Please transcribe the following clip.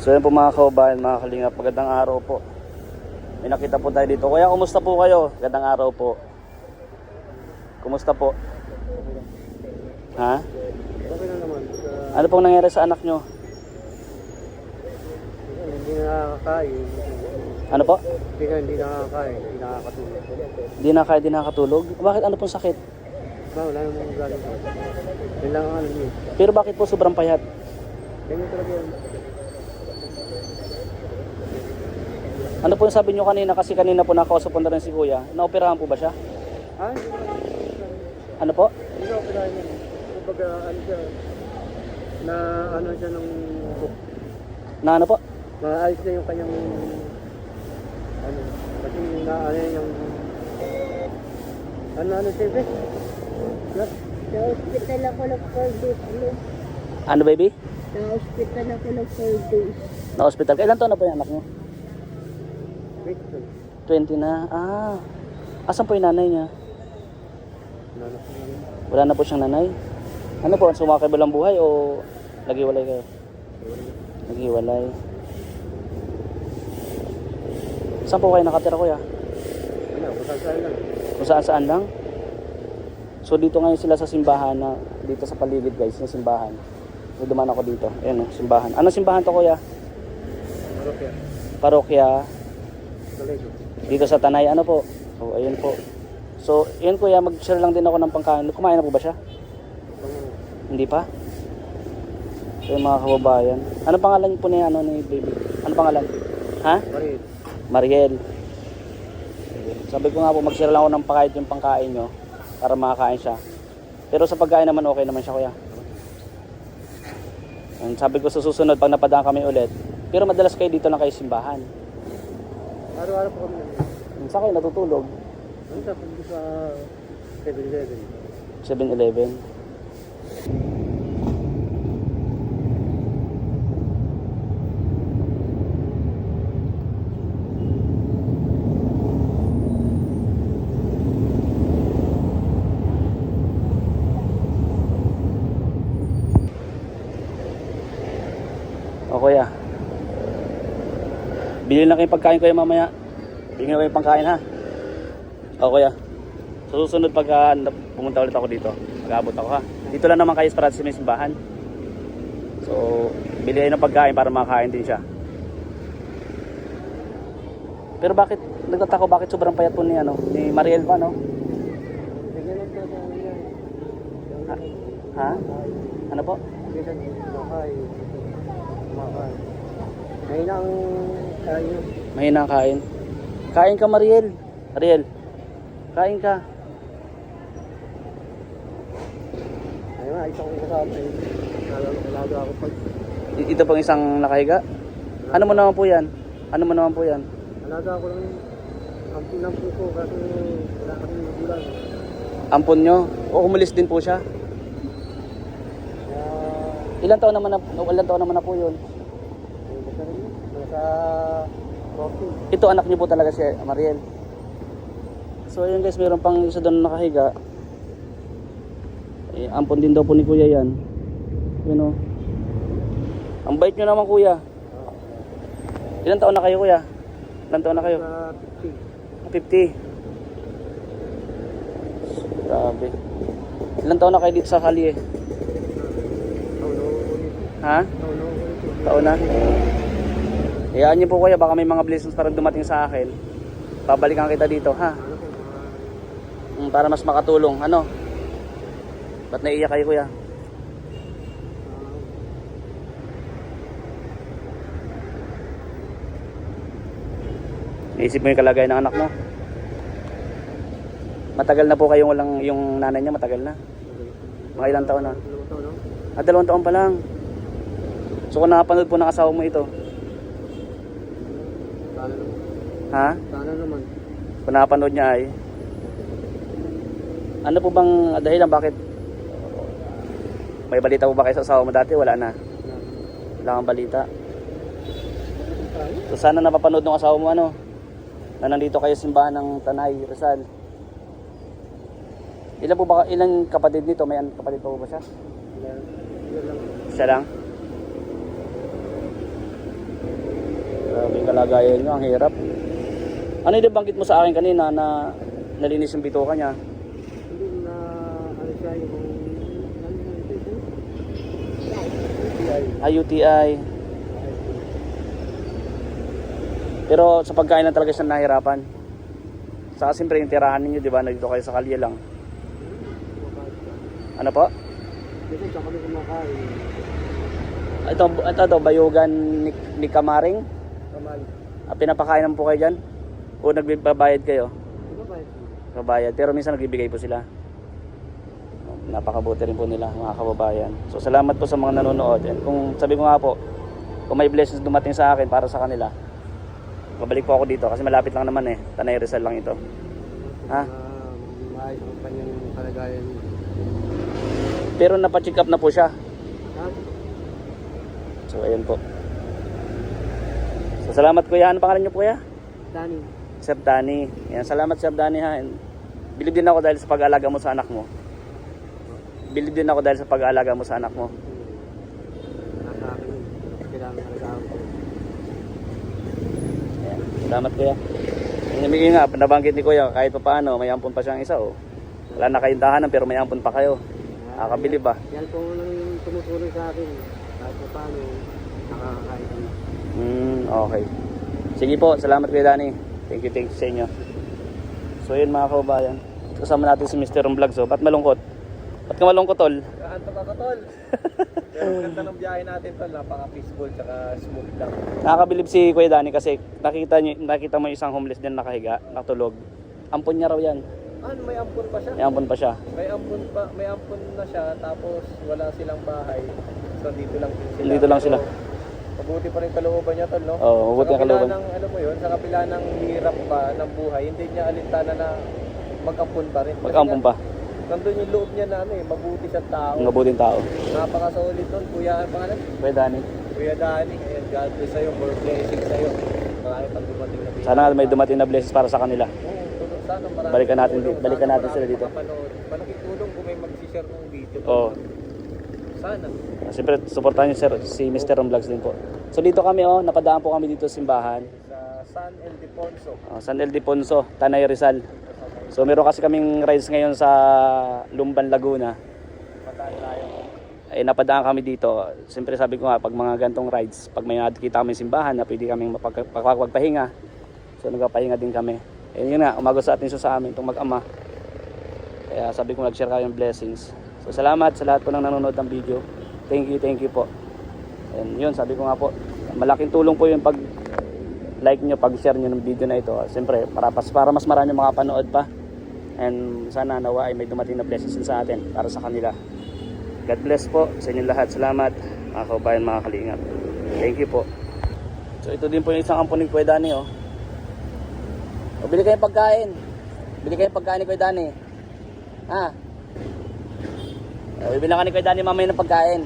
So yan po mga kababayan, mga kalingap, magandang araw po. May nakita po tayo dito. Kuya, kumusta po kayo? Magandang araw po. Kumusta po? Ha? Okay na naman. Ano pong nangyari sa anak nyo? Hindi nakakakain. Ano po? Hindi nakakakain. Hindi nakakatulog. Di nakakatulog? Bakit ano pong sakit? Wala namang galing ko. Yun lang ang ano yun. Pero bakit po sobrang payat? Ganyan talaga yun. Ano po yung sabi nyo kanina? Kasi kanina po nakausap po na rin si Kuya. Naoperahan po ba siya? Ah, hindi ko Ano po? Hindi ko operahan yun. Kumbaga, ano siya, na ano siya nung Na ano po? maalis na yung kanyang ano, kasi na ano yung ano siyempre? Sa hospital ako ng 4 days. Ano baby? Sa hospital ako ng 4 days. Na-hospital. Kailan taon na po yung anak nyo? Wait, 20 na. Ah. Asan po yung nanay niya? nanak ko namin. Wala na po siyang nanay? Ano po? Sumakay ba lang buhay o naghiwalay kayo? Naghiwalay. Saan po kayo nakatira, Kuya? Ano, masasaya lang. Kung saan saan lang? So dito ngayon sila sa simbahan na dito sa paligid guys, na simbahan. So dumaan ako dito. Ayan o, simbahan. Anong simbahan to, Kuya? Marokya. Parokya. Kalego. Dito sa Tanay, ano po? So ayun po. So yun Kuya, mag-share lang din ako ng pangkain. Kumain na po ba siya? Hindi pa? So mga kababayan. Ano pangalan po ni, ni baby? Ano pangalan? Ha? Marit. Mariel. Sabi ko nga po, mag-share lang ako ng kahit yung pangkain nyo para makakain siya. Pero sa pagkain naman, okay naman siya, Kuya. And sabi ko sa susunod, pag napadaan kami ulit. Pero madalas kayo dito lang kayo simbahan. Araw-araw po kami namin. Saan kayo natutulog? Ano sa pagod sa 7-Eleven? 7-Eleven. O Kuya, bilhin na kayo pagkain Kuya mamaya. Bilhin na kayo pangkain ha. O Kuya, sa susunod pag pumunta ulit ako dito, mag-aabot ako ha. Dito lang naman kayo para sa may simbahan. So bilhin ng pagkain para makakain din siya. Pero bakit, nagtataka bakit sobrang payat po ni, ni Mariel pa, no? Ganyan lang talaga ang yan. Ha? Ano po? Ganyan, kumakain. Kumakain. Ngayon ang tayo. Mahina ang kain. Kain ka, Mariel. Mariel, kain ka. Ayun nga, isang kasama eh. Nalaga ako pag Ito pang isang nakahiga. Ano mo naman po yan? Ano mo naman po yan? alaga ko lang ang pinampo ko kasi wala kami magulang. Ampon nyo? O umalis din po siya? Kaya, Ilan taon naman na po yun? basta rin yun. Nasa Rocky. Ito anak niyo po talaga si Mariel. So ayun guys, mayroon pang isa doon nakahiga. Ampon din daw po ni Kuya yan. Yun o. Ang bait nyo naman Kuya. Ilan taon na kayo Kuya? Ilan taon na kayo? Sa 50. 50. Grabe. Ilan taon na kayo dito sa Kali eh? Taon na ulit. Ha? Taon na ulit. Taon na? Hayaan niyo po Kuya, baka may mga blessings parang dumating sa akin. Babalikan kita dito ha? Ano po, Para mas makatulong. Ano? Ba't naiiyak kayo Kuya? Naisip mo yung kalagayan ng anak mo? Matagal na po kayong walang, yung nanay niya matagal na? Mga ilang taon na? 2 taon na. 2 taon pa lang. So kung nakapanood po ng asawa mo ito, Sana naman. ha? Sana naman. Kung nakapanood niya ay, ano po bang dahilan bakit? May balita po ba kayo sa asawa mo dati? Wala na. Wala kang balita. So sana napapanood ng asawa mo na nandito kayo simbahan ng Tanay, Rizal. Ilang kapatid nito? May kapatid pa po ba siya? Siya lang? Grabe yung kalagayan nyo, ang hirap. Ano yung banggit mo sa akin kanina na nalinis yung bituka niya? Hindi na, ano siya yung, ano ito? UTI. Pero sa pagkain lang talaga siya nahirapan. Saka siyempre yung tirahan ninyo, di ba? Nandito kayo sa kalye lang. Ano po? Kasi sa kami kumakain. Ito bayugan ni Kamaring. Kamal. Pinapakain naman po kayo dyan? O nagbabayad kayo? Ano ba ito? Babayad. Pero minsan nagbibigay po sila. Napakabuti rin po nila mga kababayan. So salamat po sa mga nanonood. And kung sabi ko nga po, kung may blessings dumating sa akin para sa kanila, babalik po ako dito kasi malapit lang naman eh. Tanay Rizal lang ito. Ha? Maayos ang kanyang kalagayan. Pero napacheck up na po siya. Ha? So ayun po. So salamat kuya. Ano pangalan niyo kuya? Dani. Sir Danny. Yan, salamat Sir Danny ha. And bilib din ako dahil sa pag-aalaga mo sa anak mo. Bilib din ako dahil sa pag-aalaga mo sa anak mo. Nasa akin yun. Kailangan alagaan ko. Ayan. Salamat kuya. Yung nga, nabanggit ni kuya, kahit pa paano, may ampon pa siyang isa oh. Wala na kayong tahanan pero may ampon pa kayo. Nakakabilib ba? Yan po lang yung tumutulong sa akin. Kahit pa paano, nakakakain kami. Okay. Sige po, salamat kuya Danny. Thank you sa inyo. So yun mga kababayan, kasama natin si Mr. Vlog. So, ba't malungkot? Ba't ka malungkot tol? Kaanto ka tol. Pero ganda ng biyahe natin tol, napaka-peaceful tsaka smooth lang. Nakakabilib si kuya Danny kasi nakita mo yung isang homeless din nakahiga, nakatulog. Ampon niya raw yan. Ano, may ampon pa siya? May ampon pa siya. May ampon na siya, tapos wala silang bahay. So dito lang din sila. Dito lang sila. Mabuti pa rin kalooban niya tol, no? Oo, mabuti ang kalooban. Sa kapila ng, ano mo yun, sa kapila ng hirap pa ng buhay, hindi niya alintana na mag-ampon pa rin. Kasi Mag-ampon pa. nandun yung loob niya na ano eh, mabuti sa tao. Ang mabuting tao. Napaka-solid nun, kuya, ang pangalan? Kuya Danny. Kuya Dani, ayan, God bless sa'yo, more blessings sa'yo. Marami pang dumating na Sana may dumating na blessings para sa kanila. Oo, tulong sana, marami Balikan natin tulong. balikan Sana natin sila marami dito. makapanood. Malaking tulong kung may mag-share ng video. Oo. Sana. Siyempre, supportahan niyo sir, si Mr. Vlogs din po. So dito kami napadaan po kami dito sa simbahan. Sa San Ildefonso. San Ildefonso, Tanay Rizal. So meron kasi kaming rides ngayon sa Lumban, Laguna. Mataan tayo. Ay napadaan kami dito. Siyempre sabi ko nga, pag mga gantong rides, pag may nakikita kami simbahan na pwede kaming mapagpahinga. So nagpapahinga din kami. Eh yun nga, umago sa atin sa amin itong mag-ama. Kaya sabi ko nag-share kayo ng blessings. So salamat sa lahat po ng nanonood ng video. Thank you po. And yun, sabi ko nga po, malaking tulong po yung pag like nyo, pag-share nyo ng video na ito. Siyempre, para mas marami makapanood pa. And sana nawa ay may dumating na blessings sa atin para sa kanila. God bless po sa inyong lahat. Salamat mga kabayan, mga kalingap. Thank you po. So ito din po yung isang ampon ni Kuya Danny O bili kayong pagkain. Bili kayong pagkain ni Kuya Danny. Ha? Bibili ka ni Kuya Danny mamaya ng pagkain.